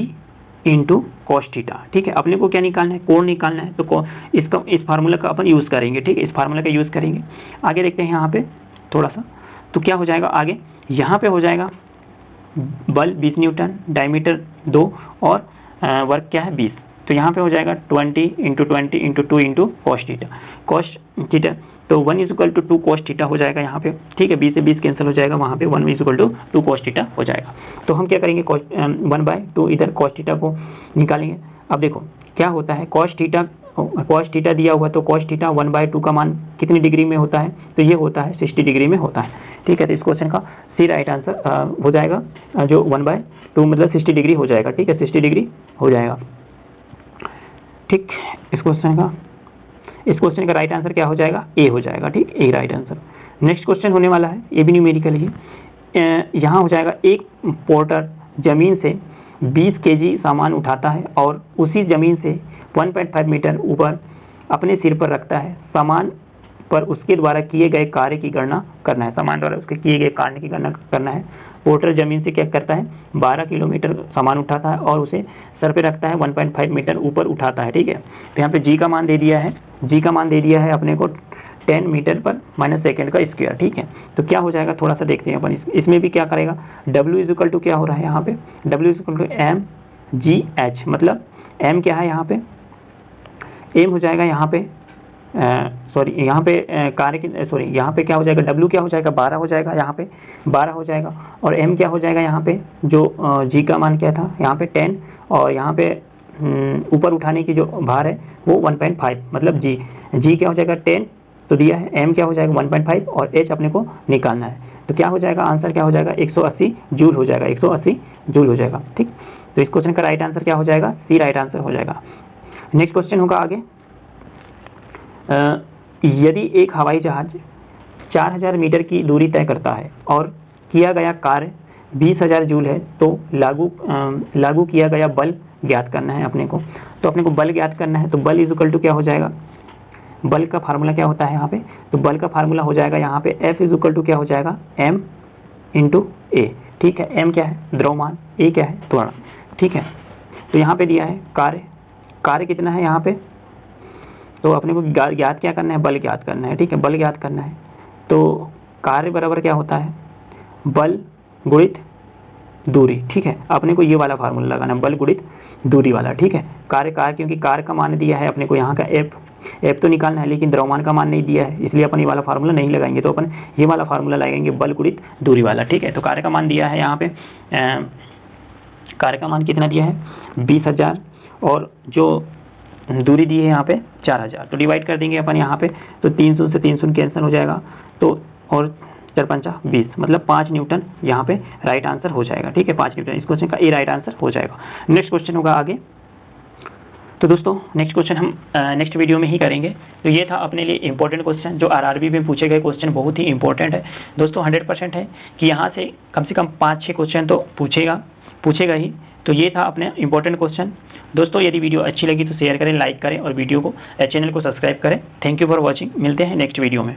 × cos थीटा। ठीक है, अपने को क्या निकालना है, कोण निकालना है, तो इस फार्मूला का अपन यूज़ करेंगे। ठीक है, इस फार्मूला का यूज़ करेंगे। आगे देखते हैं यहाँ पे थोड़ा सा, तो क्या हो जाएगा आगे, यहाँ पे हो जाएगा बल 20 न्यूटन, डायमीटर 2 और वर्क क्या है 20, तो यहाँ पे हो जाएगा 20 × 20 × 2 × cos थीटा, तो 1 = 2 cos थीटा हो जाएगा यहाँ पे। ठीक है, 20 से 20 कैंसिल हो जाएगा, वहाँ पे 1 = 2 cos थीटा हो जाएगा। तो हम क्या करेंगे, 1/2 इधर cos थीटा को निकालेंगे। अब देखो क्या होता है, cos थीटा दिया हुआ, तो cos थीटा 1/2 का मान कितनी डिग्री में होता है, तो ये होता है 60 डिग्री में होता है। ठीक है, तो इस क्वेश्चन का सी राइट आंसर हो जाएगा, जो 1/2 मतलब 60 डिग्री हो जाएगा। ठीक है, 60 डिग्री हो जाएगा। ठीक, इस क्वेश्चन का राइट आंसर क्या हो जाएगा, ए हो जाएगा। ठीक, ए राइट आंसर। नेक्स्ट क्वेश्चन होने वाला है, ये भी न्यूमेरिकल ही। यहाँ हो जाएगा, एक पोर्टर जमीन से 20 kg सामान उठाता है और उसी जमीन से 1.5 मीटर ऊपर अपने सिर पर रखता है। सामान पर उसके द्वारा किए गए कार्य की गणना करना है, सामान द्वारा उसके किए गए कार्य की गणना करना है। पोर्टर जमीन से क्या करता है, 12 किलोमीटर सामान उठाता है और उसे सर पे रखता है, 1.5 मीटर ऊपर उठाता है। ठीक है, तो यहाँ पे जी का मान दे दिया है, अपने को 10 मीटर पर माइनस सेकेंड का स्क्वायर। ठीक है, तो क्या हो जाएगा, थोड़ा सा देखते हैं अपन। इसमें भी क्या करेगा, W = क्या हो रहा है यहाँ पे, W = mgh, मतलब m क्या है यहाँ पे, m हो जाएगा यहाँ पे यहाँ पे यहाँ पे क्या हो जाएगा, W क्या हो जाएगा, 12 हो जाएगा, यहाँ पे 12 हो जाएगा, और m क्या हो जाएगा यहाँ पे, जो g का मान क्या था यहाँ पे 10, और यहाँ पे ऊपर उठाने की जो भार है वो 1.5, मतलब g क्या हो जाएगा 10 तो दिया है, m क्या हो जाएगा 1.5 और h अपने को निकालना है। तो क्या हो जाएगा, आंसर क्या हो जाएगा, 180 जूल हो जाएगा, 180 जूल हो जाएगा। ठीक, तो इस क्वेश्चन का राइट आंसर क्या हो जाएगा, सी राइट आंसर हो जाएगा। नेक्स्ट क्वेश्चन होगा आगे, यदि एक हवाई जहाज 4000 मीटर की दूरी तय करता है और किया गया कार्य 20,000 जूल है, तो लागू किया गया बल ज्ञात करना है अपने को। तो अपने को बल ज्ञात करना है, तो बल = क्या हो जाएगा, बल का फार्मूला क्या होता है यहाँ पे, तो बल का फार्मूला हो जाएगा यहाँ पे F = क्या हो जाएगा, m × a। ठीक है, m क्या है द्रव्यमान, a क्या है त्वरण। ठीक है, तो यहाँ पे दिया है कार्य कितना है यहाँ पे, तो अपने को ज्ञात क्या करना है, बल ज्ञात करना है। ठीक है, बल ज्ञात करना है, तो कार्य बराबर क्या होता है, बल गुणित दूरी। ठीक है, अपने को ये वाला फार्मूला लगाना है, बल गुणित दूरी वाला। ठीक है, कार्य क्योंकि कार्य का मान दिया है अपने को यहाँ का एफ तो निकालना है, लेकिन द्रव्यमान का मान नहीं दिया है, इसलिए अपन ये वाला फार्मूला नहीं लगाएंगे, तो अपन ये वाला फार्मूला लगाएंगे, बल गुणित दूरी वाला। ठीक है, तो कार्य का मान दिया है यहाँ पे, कार्य का मान कितना दिया है 20,000, और जो दूरी दी है यहाँ पे 4000, तो डिवाइड कर देंगे अपन यहाँ पे, तो 3 शून्य से 3 शून्य कैंसिल हो जाएगा, तो और 4 पंचा 20, मतलब 5 न्यूटन यहाँ पे राइट आंसर हो जाएगा। ठीक है, 5 न्यूटन इस क्वेश्चन का ए राइट आंसर हो जाएगा। नेक्स्ट क्वेश्चन होगा आगे। तो दोस्तों नेक्स्ट क्वेश्चन हम नेक्स्ट वीडियो में ही करेंगे। तो ये था अपने लिए इंपॉर्टेंट क्वेश्चन, जो आरआरबी में पूछे गए क्वेश्चन बहुत ही इंपॉर्टेंट है दोस्तों। 100% है कि यहाँ से कम 5-6 क्वेश्चन तो पूछेगा ही। तो ये था अपने इंपॉर्टेंट क्वेश्चन। दोस्तों यदि वीडियो अच्छी लगी तो शेयर करें, लाइक करें और वीडियो को चैनल को सब्सक्राइब करें। Thank you for watching. मिलते हैं नेक्स्ट वीडियो में।